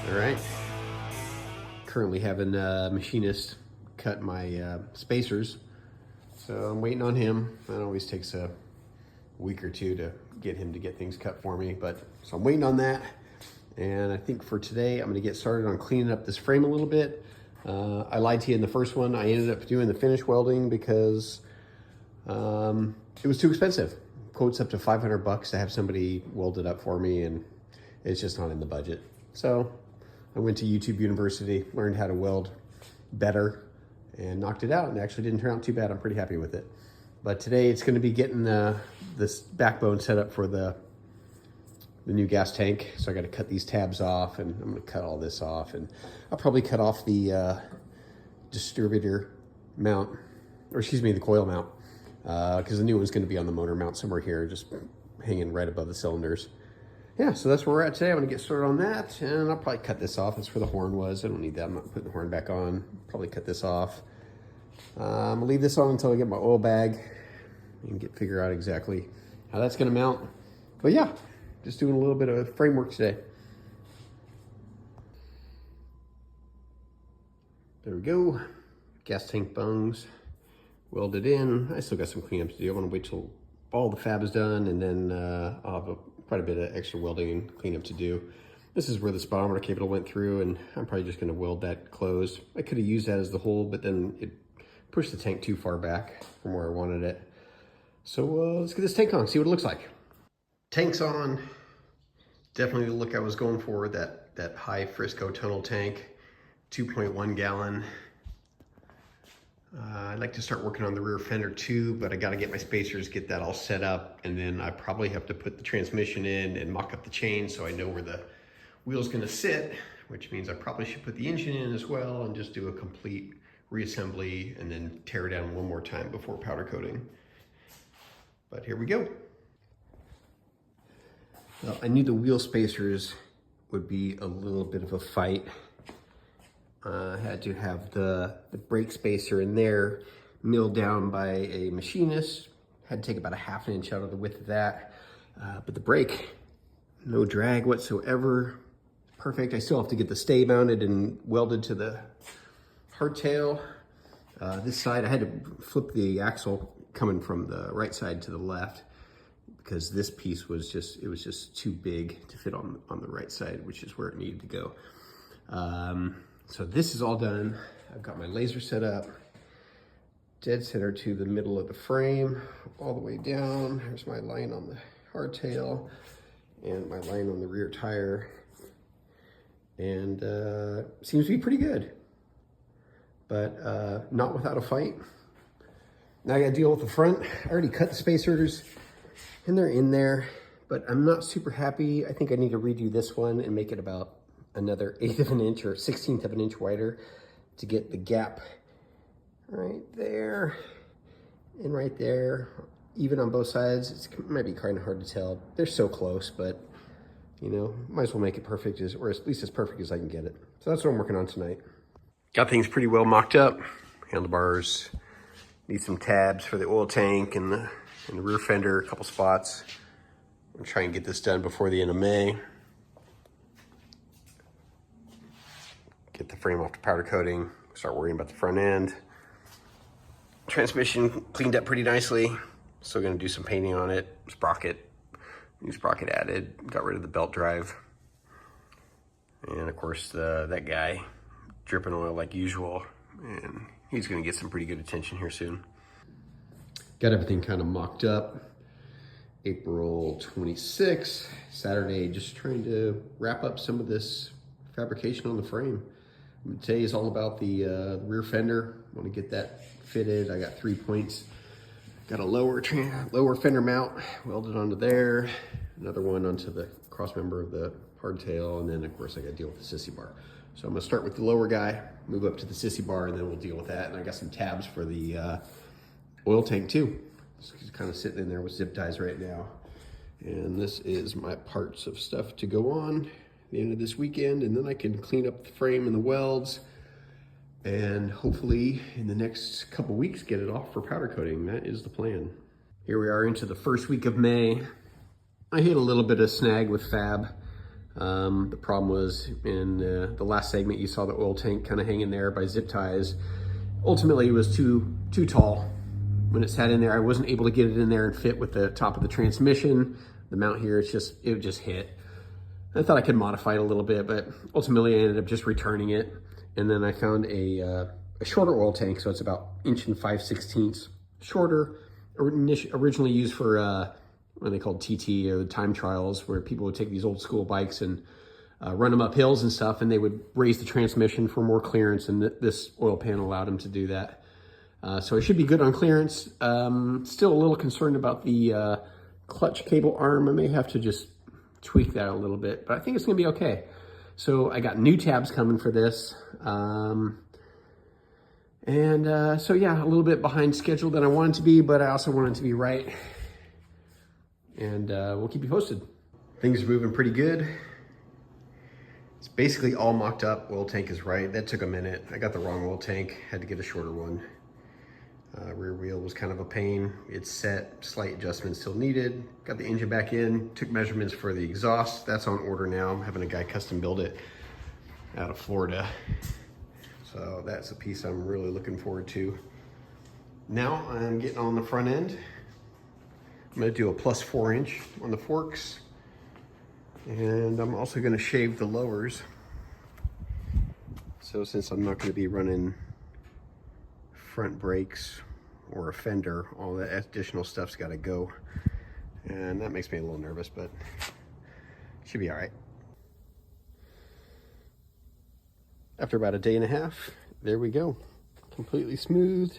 All right. Currently having a machinist cut my spacers. So I'm waiting on him. That always takes a week or two to get him to get things cut for me. So I'm waiting on that. And I think for today, I'm gonna get started on cleaning up this frame a little bit. I lied to you in the first one. I ended up doing the finish welding because it was too expensive. Quotes up to 500 bucks to have somebody weld it up for me, and it's just not in the budget. So I went to YouTube University, learned how to weld better, and knocked it out, and it actually didn't turn out too bad. I'm pretty happy with it. But today it's gonna be getting this backbone set up for the new gas tank. So I gotta cut these tabs off, and I'm gonna cut all this off, and I'll probably cut off the distributor mount, or excuse me, the coil mount, because the new one's gonna be on the motor mount somewhere here, just hanging right above the cylinders. Yeah, so that's where we're at today. I'm gonna get started on that, and I'll probably cut this off. That's where the horn was. I don't need that. I'm not putting the horn back on. Probably cut this off. I'm gonna leave this on until I get my oil bag and figure out exactly how that's gonna mount. But yeah, just doing a little bit of framework today. There we go. Gas tank bungs welded in. I still got some cleanup to do. I want to wait till all the fab is done, and then I'll have quite a bit of extra welding and cleanup to do. This is where the speedometer cable went through, and I'm probably just going to weld that closed. I could have used that as the hole, but then it pushed the tank too far back from where I wanted it. So let's get this tank on, see what it looks like. Tank's on. Definitely the look I was going for, that high Frisco tunnel tank, 2.1 gallon. I'd like to start working on the rear fender too, but I got to get my spacers, get that all set up, and then I probably have to put the transmission in and mock up the chain so I know where the wheel's going to sit, which means I probably should put the engine in as well and just do a complete reassembly and then tear it down one more time before powder coating. But here we go. Well, I knew the wheel spacers would be a little bit of a fight. I had to have the brake spacer in there milled down by a machinist. Had to take about a ½ inch out of the width of that. But the brake, no drag whatsoever. Perfect. I still have to get the stay mounted and welded to the hardtail. This side, I had to flip the axle coming from the right side to the left because this piece was just too big to fit on the right side, which is where it needed to go. So this is all done. I've got my laser set up, dead center to the middle of the frame, all the way down. Here's my line on the hardtail and my line on the rear tire. And seems to be pretty good, but not without a fight. Now I gotta deal with the front. I already cut the spacers and they're in there, but I'm not super happy. I think I need to redo this one and make it about another 1/8 of an inch or 1/16 of an inch wider to get the gap right there and right there, even on both sides. It might be kind of hard to tell. They're so close, but you know, might as well make it perfect, or at least as perfect as I can get it. So that's what I'm working on tonight. Got things pretty well mocked up. Handlebars, need some tabs for the oil tank and the rear fender, a couple spots. I'm trying to get this done before the end of May. Get the frame off to powder coating, start worrying about the front end. Transmission cleaned up pretty nicely. Still gonna do some painting on it. Sprocket, new sprocket added, got rid of the belt drive. And of course, that guy dripping oil like usual. And he's gonna get some pretty good attention here soon. Got everything kind of mocked up. April 26th, Saturday, just trying to wrap up some of this fabrication on the frame. Today is all about the rear fender. I want to get that fitted. I got 3 points. Got a lower fender mount welded onto there. Another one onto the cross member of the hardtail. And then of course I got to deal with the sissy bar. So I'm gonna start with the lower guy, move up to the sissy bar, and then we'll deal with that. And I got some tabs for the oil tank too. It's kind of sitting in there with zip ties right now. And this is my parts of stuff to go on the end of this weekend, and then I can clean up the frame and the welds, and hopefully in the next couple weeks get it off for powder coating. That is the plan. Here we are into the first week of May. I hit a little bit of snag with fab. The problem was in the last segment, you saw the oil tank kind of hanging there by zip ties. Ultimately, it was too tall. When it sat in there, I wasn't able to get it in there and fit with the top of the transmission. The mount here, it just hit. I thought I could modify it a little bit, but ultimately I ended up just returning it. And then I found a shorter oil tank, so it's about 1 5/16 shorter, originally used for what they called TT, or time trials, where people would take these old school bikes and run them up hills and stuff, and they would raise the transmission for more clearance, and this oil pan allowed them to do that. So it should be good on clearance. Still a little concerned about the clutch cable arm. I may have to just tweak that a little bit, but I think it's gonna be okay. So I got new tabs coming for this. So yeah, a little bit behind schedule than I wanted to be, but I also wanted to be right. And we'll keep you posted. Things are moving pretty good. It's basically all mocked up. Oil tank is right. That took a minute. I got the wrong oil tank, had to get a shorter one. Rear wheel was kind of a pain. It's set, slight adjustments still needed. Got the engine back in, took measurements for the exhaust. That's on order now. I'm having a guy custom build it out of Florida. So that's a piece I'm really looking forward to. Now I'm getting on the front end. I'm gonna do a +4 inch on the forks. And I'm also gonna shave the lowers. So since I'm not gonna be running front brakes or a fender, all that additional stuff's got to go, and that makes me a little nervous, but should be all right. After about a day and a half, there we go, completely smooth.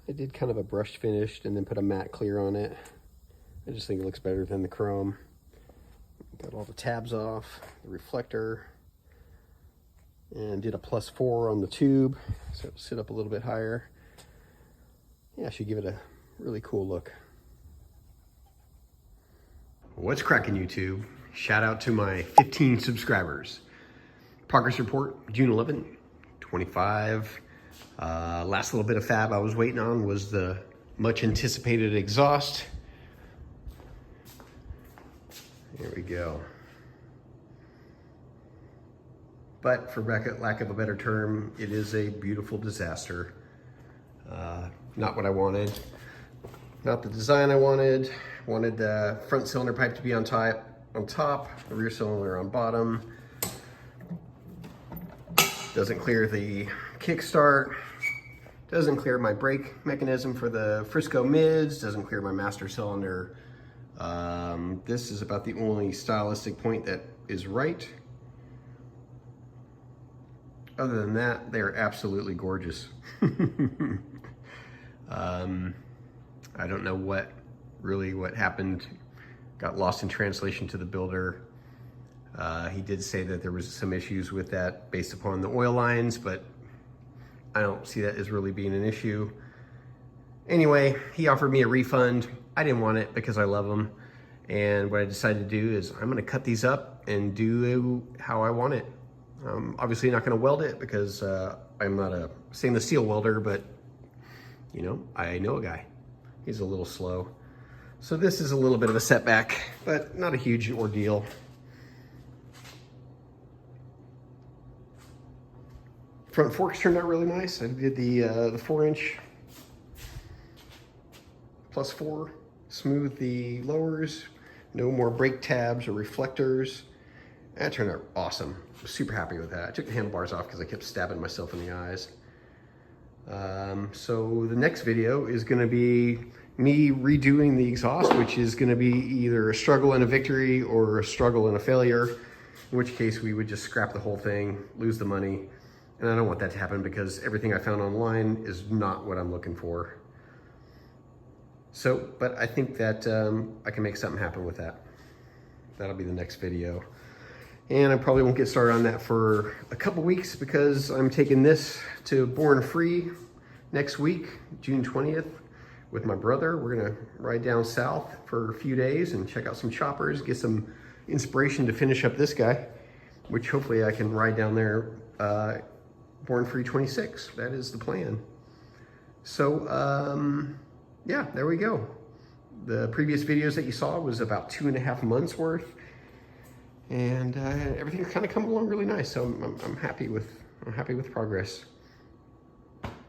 I did kind of a brushed finish and then put a matte clear on it. I just think it looks better than the chrome. Got all the tabs off, the reflector, and did a +4 on the tube, so it'll sit up a little bit higher. Yeah, I should give it a really cool look. What's cracking, YouTube? Shout out to my 15 subscribers. Progress report, June 11, 25. Last little bit of fab I was waiting on was the much anticipated exhaust. Here we go. But for lack of a better term, it is a beautiful disaster. Not what I wanted. Not the design I wanted. Wanted the front cylinder pipe to be on top, the rear cylinder on bottom. Doesn't clear the kickstart. Doesn't clear my brake mechanism for the Frisco mids. Doesn't clear my master cylinder. This is about the only stylistic point that is right. Other than that, they're absolutely gorgeous. I don't know what happened. Got lost in translation to the builder. He did say that there was some issues with that based upon the oil lines, but I don't see that as really being an issue. Anyway, he offered me a refund. I didn't want it because I love them. And what I decided to do is I'm gonna cut these up and do how I want it. Obviously not gonna weld it because I'm not a stainless steel welder, but you know, I know a guy. He's a little slow. So this is a little bit of a setback, but not a huge ordeal. Front forks turned out really nice. I did the 4 inch +4, smooth the lowers, no more brake tabs or reflectors. That turned out awesome. I'm super happy with that. I took the handlebars off because I kept stabbing myself in the eyes. So the next video is gonna be me redoing the exhaust, which is gonna be either a struggle and a victory or a struggle and a failure, in which case we would just scrap the whole thing, lose the money. And I don't want that to happen because everything I found online is not what I'm looking for. So, but I think that I can make something happen with that. That'll be the next video. And I probably won't get started on that for a couple weeks because I'm taking this to Born Free next week, June 20th, with my brother. We're gonna ride down south for a few days and check out some choppers, get some inspiration to finish up this guy, which hopefully I can ride down there Born Free 26. That is the plan. So, yeah, there we go. The previous videos that you saw was about 2.5 months worth. and everything's kind of coming along really nice. So I'm happy with progress.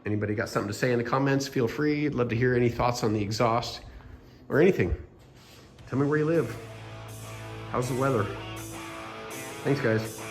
Anybody got something to say in the comments? Feel free. I'd love to hear any thoughts on the exhaust or anything. Tell me where you live. How's the weather? Thanks, guys.